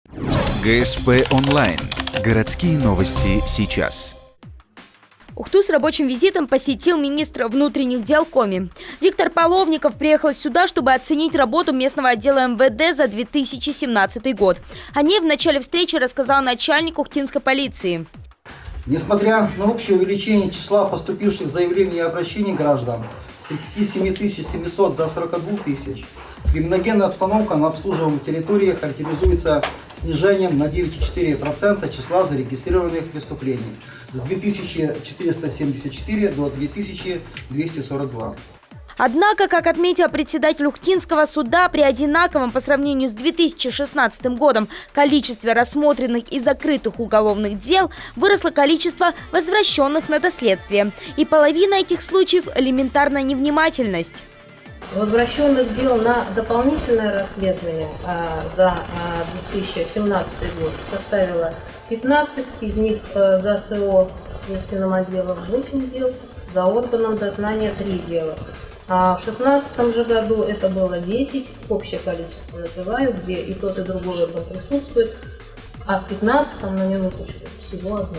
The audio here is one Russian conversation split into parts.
ГСП онлайн. Городские новости сейчас. Ухту с рабочим визитом посетил министр внутренних дел Коми. Виктор Половников приехал сюда, чтобы оценить работу местного отдела МВД за 2017 год. О ней в начале встречи рассказал начальник ухтинской полиции. Несмотря на общее увеличение числа поступивших заявлений и обращений граждан с 37 700 до 42 тысяч, криминогенная обстановка на обслуживаемой территории характеризуется снижением на 9,4% числа зарегистрированных преступлений с 2474 до 2242. Однако, как отметил председатель Ухтинского суда, при одинаковом по сравнению с 2016 годом количестве рассмотренных и закрытых уголовных дел выросло количество возвращенных на доследствие. И половина этих случаев – элементарная невнимательность. Возвращенных дел на дополнительное расследование за 2017 год составило 15, из них за СО следственным отделом 8 дел, за органом дознания 3 дела. А в 2016 же году это было 10, общее количество называю, где и тот, и другой орган присутствует, а в 2015 на минуточку всего одно.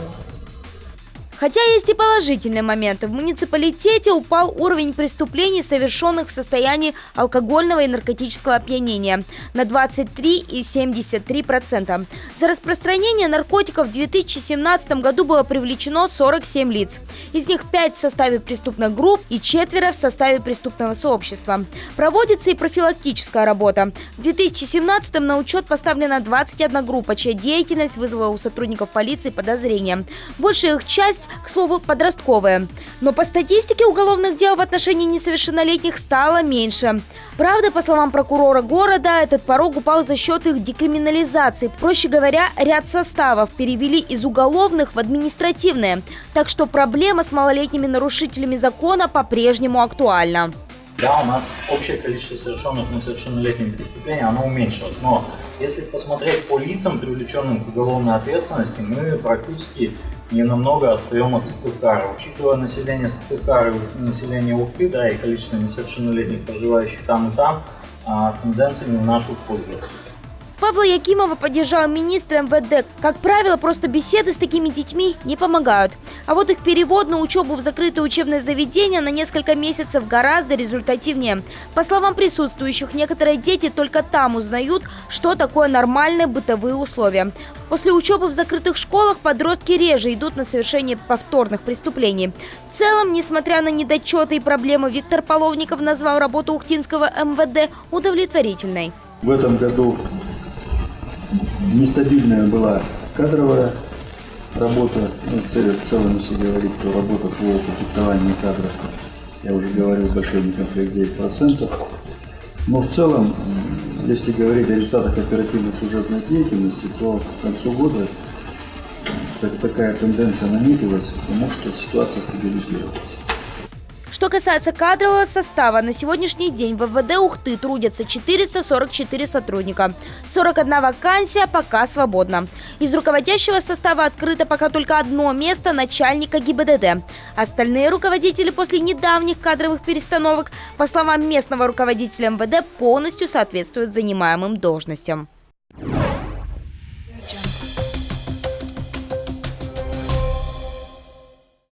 Хотя есть и положительные моменты. В муниципалитете упал уровень преступлений, совершенных в состоянии алкогольного и наркотического опьянения, на 23,73%. За распространение наркотиков в 2017 году было привлечено 47 лиц. Из них 5 в составе преступных групп и 4 в составе преступного сообщества. Проводится и профилактическая работа. В 2017 на учет поставлена 21 группа, чья деятельность вызвала у сотрудников полиции подозрения. Большая их часть, к слову, подростковые. Но по статистике уголовных дел в отношении несовершеннолетних стало меньше. Правда, по словам прокурора города, этот порог упал за счет их декриминализации. Проще говоря, ряд составов перевели из уголовных в административные. Так что проблема с малолетними нарушителями закона по-прежнему актуальна. Да, у нас общее количество совершенных несовершеннолетними преступлений, оно уменьшилось. Но если посмотреть по лицам, привлеченным к уголовной ответственности, мы практически ненамного отстаем от Сыктывкара. Учитывая население Сыктывкара и население Ухты, да, и количество несовершеннолетних, проживающих там и там, тенденции не в нашу пользу. Павла Якимова поддержал министр МВД. Как правило, просто беседы с такими детьми не помогают. А вот их перевод на учебу в закрытое учебное заведение на несколько месяцев гораздо результативнее. По словам присутствующих, некоторые дети только там узнают, что такое нормальные бытовые условия. После учебы в закрытых школах подростки реже идут на совершение повторных преступлений. В целом, несмотря на недочеты и проблемы, Виктор Половников назвал работу ухтинского МВД удовлетворительной. В этом году нестабильная была кадровая работа. В целом, если говорить про работу по укомплектованию кадров, я уже говорил, большой некомплект 9%. Но в целом, если говорить о результатах оперативной служебной деятельности, то к концу года такая тенденция наметилась, потому что ситуация стабилизировалась. Что касается кадрового состава, на сегодняшний день в МВД Ухты трудятся 444 сотрудника. 41 вакансия пока свободна. Из руководящего состава открыто пока только одно место – начальника ГИБДД. Остальные руководители после недавних кадровых перестановок, по словам местного руководителя МВД, полностью соответствуют занимаемым должностям.